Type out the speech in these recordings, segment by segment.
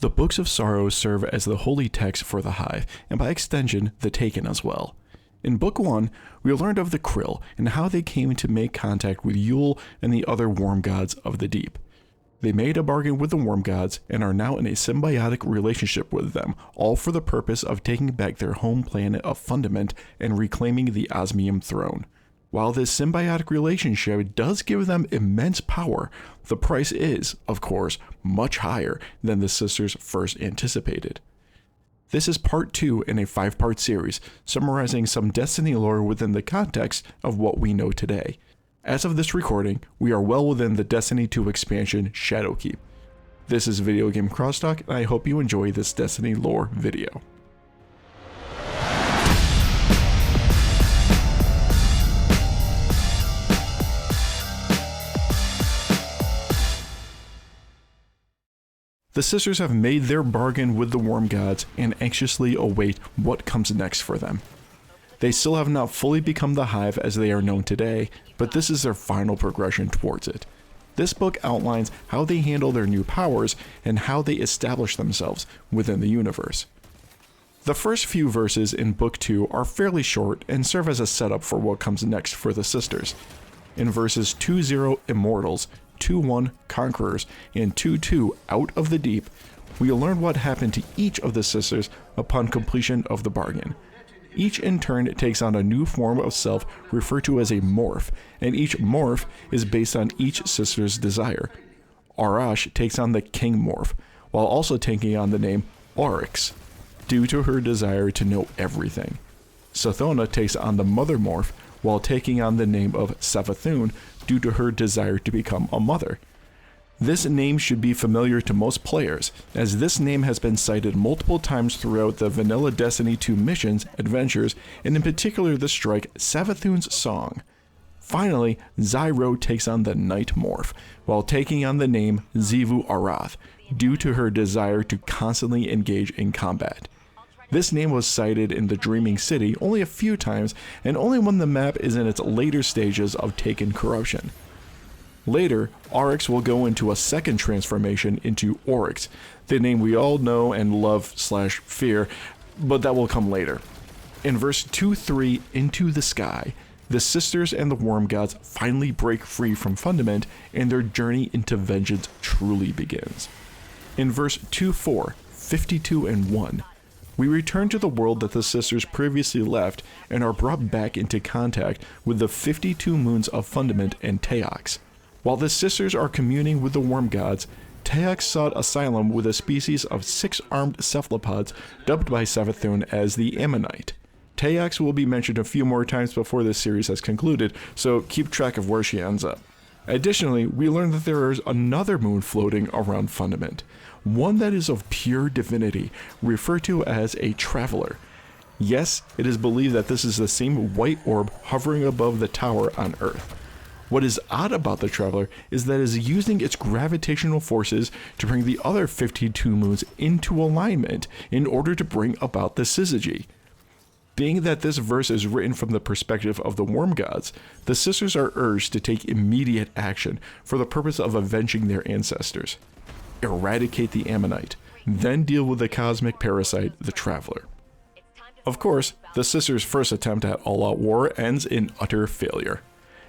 The Books of Sorrow serve as the holy text for the Hive, and by extension, the Taken as well. In Book 1, we learned of the Krill and how they came to make contact with Yuul and the other worm gods of the deep. They made a bargain with the worm gods and are now in a symbiotic relationship with them, all for the purpose of taking back their home planet of Fundament and reclaiming the Osmium throne. While this symbiotic relationship does give them immense power, the price is, of course, much higher than the sisters first anticipated. This is part 2 in a 5-part series, summarizing some Destiny lore within the context of what we know today. As of this recording, we are well within the Destiny 2 expansion Shadowkeep. This is Videogame Crosstalk, and I hope you enjoy this Destiny lore video. The sisters have made their bargain with the worm gods and anxiously await what comes next for them. They still have not fully become the Hive as they are known today, but this is their final progression towards it. This book outlines how they handle their new powers and how they establish themselves within the universe. The first few verses in Book 2 are fairly short and serve as a setup for what comes next for the sisters. In verses 2-0 Immortals, 2-1 Conquerors, and 2-2 Out of the Deep, we learn what happened to each of the sisters upon completion of the bargain. Each in turn takes on a new form of self referred to as a morph, and each morph is based on each sister's desire. Arash takes on the King morph, while also taking on the name Oryx, due to her desire to know everything. Sathona takes on the Mother morph, while taking on the name of Savathun due to her desire to become a mother. This name should be familiar to most players, as this name has been cited multiple times throughout the vanilla Destiny 2 missions, adventures, and in particular the strike Savathun's Song. Finally, Zyro takes on the Night morph, while taking on the name Xivu Arath, due to her desire to constantly engage in combat. This name was cited in the Dreaming City only a few times, and only when the map is in its later stages of Taken corruption. Later, Oryx will go into a second transformation into Oryx, the name we all know and love/fear, but that will come later. In verse 2-3 Into the Sky, the sisters and the worm gods finally break free from Fundament and their journey into vengeance truly begins. In verse 2-4, 52-1, we return to the world that the sisters previously left and are brought back into contact with the 52 moons of Fundament and Teox. While the sisters are communing with the worm gods, Teox sought asylum with a species of 6-armed cephalopods dubbed by Savathun as the Ammonite. Teox will be mentioned a few more times before this series has concluded, so keep track of where she ends up. Additionally, we learn that there is another moon floating around Fundament, one that is of pure divinity, referred to as a traveler. Yes, it is believed that this is the same white orb hovering above the tower on Earth. What is odd about the traveler is that it is using its gravitational forces to bring the other 52 moons into alignment in order to bring about the syzygy. Being that this verse is written from the perspective of the worm gods, the sisters are urged to take immediate action for the purpose of avenging their ancestors. Eradicate the Ammonite, then deal with the cosmic parasite, the Traveler. Of course, the sisters' first attempt at all-out war ends in utter failure.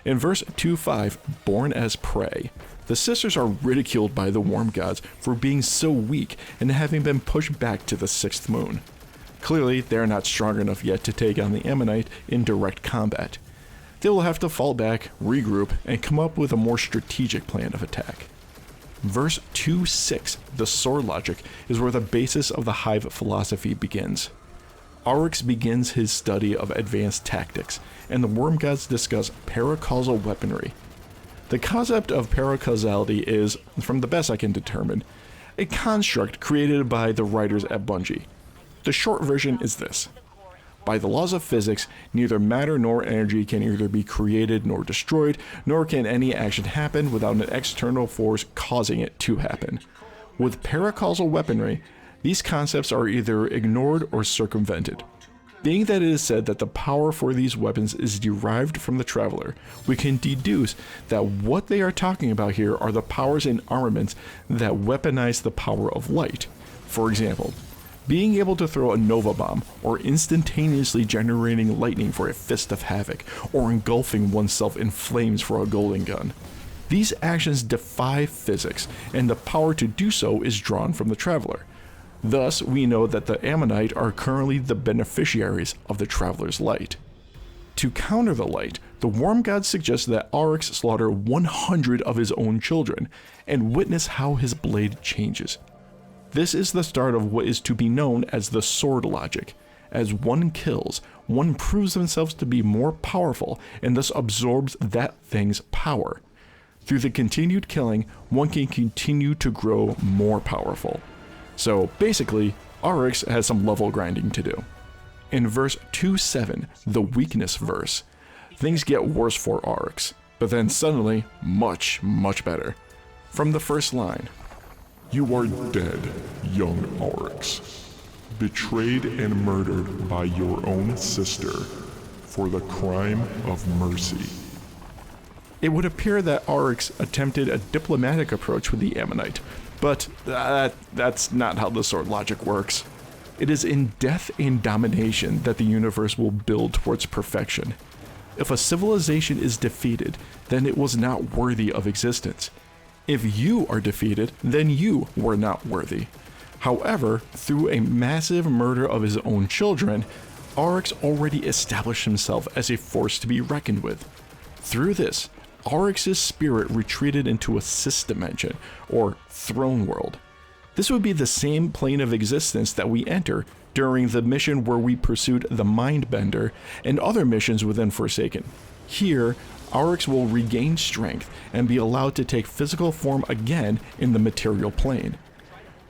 In verse 2-5, Born as Prey, the sisters are ridiculed by the worm gods for being so weak and having been pushed back to the 6th moon. Clearly, they are not strong enough yet to take on the Ammonite in direct combat. They will have to fall back, regroup, and come up with a more strategic plan of attack. Verse 2-6, the Sword Logic, is where the basis of the Hive philosophy begins. Oryx begins his study of advanced tactics, and the worm gods discuss paracausal weaponry. The concept of paracausality is, from the best I can determine, a construct created by the writers at Bungie. The short version is this. By the laws of physics, neither matter nor energy can either be created nor destroyed, nor can any action happen without an external force causing it to happen. With paracausal weaponry, these concepts are either ignored or circumvented. Being that it is said that the power for these weapons is derived from the Traveler, we can deduce that what they are talking about here are the powers in armaments that weaponize the power of light. For example, being able to throw a Nova Bomb, or instantaneously generating lightning for a Fist of Havoc, or engulfing oneself in flames for a Golden Gun. These actions defy physics, and the power to do so is drawn from the Traveler. Thus, we know that the Ammonite are currently the beneficiaries of the Traveler's light. To counter the light, the Worm God suggests that Aurochs slaughter 100 of his own children, and witness how his blade changes. This is the start of what is to be known as the sword logic. As one kills, one proves themselves to be more powerful and thus absorbs that thing's power. Through the continued killing, one can continue to grow more powerful. So basically, Aurochs has some level grinding to do. In verse 2:7, the weakness verse, things get worse for Aurochs, but then suddenly, much better. From the first line, "You are dead, young Aurochs, betrayed and murdered by your own sister for the crime of mercy." It would appear that Aurochs attempted a diplomatic approach with the Ammonite, but that's not how the sword logic works. It is in death and domination that the universe will build towards perfection. If a civilization is defeated, then it was not worthy of existence. If you are defeated, then you were not worthy. However, through a massive murder of his own children, Aurochs already established himself as a force to be reckoned with. Through this, Aurochs' spirit retreated into a Sixth Dimension, or Throne World. This would be the same plane of existence that we enter during the mission where we pursued the Mindbender and other missions within Forsaken. Here, Aurochs will regain strength and be allowed to take physical form again in the material plane.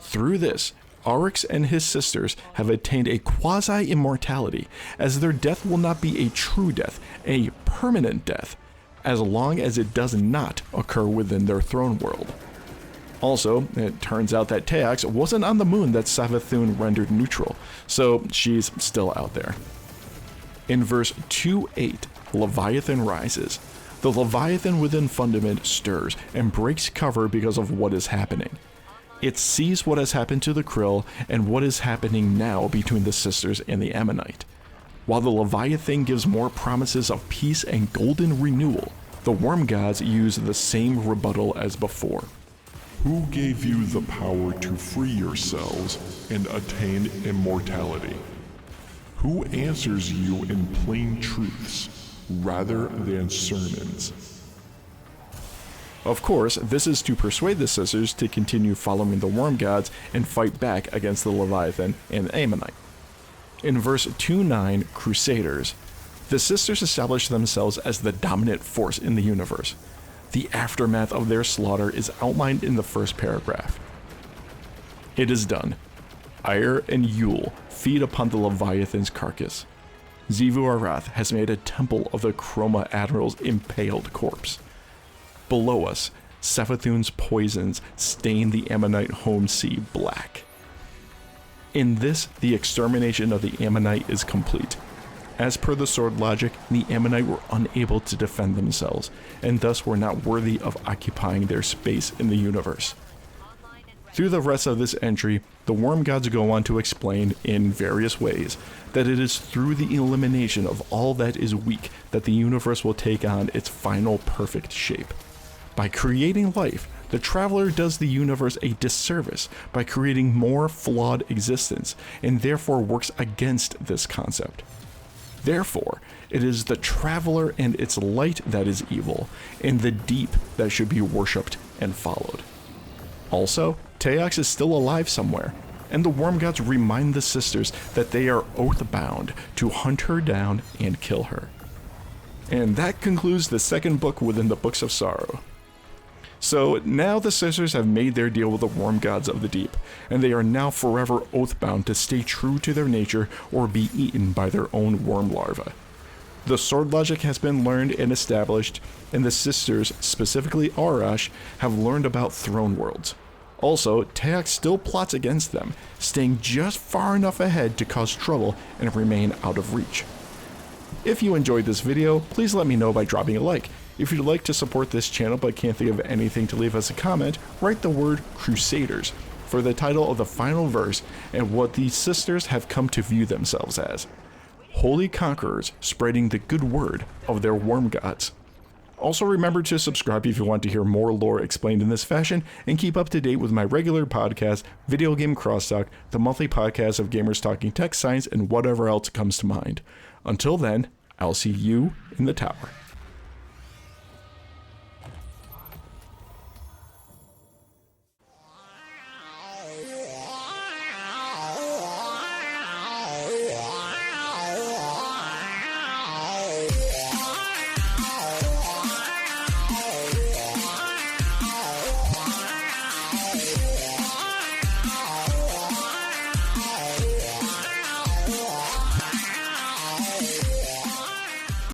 Through this, Aurochs and his sisters have attained a quasi-immortality, as their death will not be a true death, a permanent death, as long as it does not occur within their throne world. Also, it turns out that Teox wasn't on the moon that Savathun rendered neutral, so she's still out there. In verse 2:8, Leviathan rises. The Leviathan within Fundament stirs and breaks cover because of what is happening. It sees what has happened to the Krill and what is happening now between the sisters and the Ammonite. While the Leviathan gives more promises of peace and golden renewal, the Worm Gods use the same rebuttal as before. "Who gave you the power to free yourselves and attain immortality? Who answers you in plain truths rather than sermons?" Of course, this is to persuade the sisters to continue following the Worm Gods and fight back against the Leviathan and the Ammonite. In verse 2:9, Crusaders, the sisters establish themselves as the dominant force in the universe. The aftermath of their slaughter is outlined in the first paragraph. It is done. Ire and Yuul feed upon the Leviathan's carcass. Xivu Arath has made a temple of the Chroma Admiral's impaled corpse. Below us, Savathun's poisons stain the Ammonite home sea black. In this, the extermination of the Ammonite is complete. As per the sword logic, the Ammonite were unable to defend themselves, and thus were not worthy of occupying their space in the universe. Through the rest of this entry, the Worm Gods go on to explain, in various ways, that it is through the elimination of all that is weak that the universe will take on its final perfect shape. By creating life, the Traveler does the universe a disservice by creating more flawed existence, and therefore works against this concept. Therefore, it is the Traveler and its light that is evil, and the deep that should be worshipped and followed. Also, Teox is still alive somewhere, and the Worm Gods remind the sisters that they are oath-bound to hunt her down and kill her. And that concludes the second book within the Books of Sorrow. So now the sisters have made their deal with the Worm Gods of the Deep, and they are now forever oath-bound to stay true to their nature or be eaten by their own worm larvae. The sword logic has been learned and established, and the sisters, specifically Arash, have learned about throne worlds. Also, Teox still plots against them, staying just far enough ahead to cause trouble and remain out of reach. If you enjoyed this video, please let me know by dropping a like. If you'd like to support this channel but can't think of anything to leave us a comment, write the word Crusaders. for the title of the final verse and what these sisters have come to view themselves as: holy conquerors spreading the good word of their worm gods. Also remember to subscribe if you want to hear more lore explained in this fashion and keep up to date with my regular podcast, Videogame Crosstalk, the monthly podcast of gamers talking tech, science, and whatever else comes to mind. Until then, I'll see you in the tower.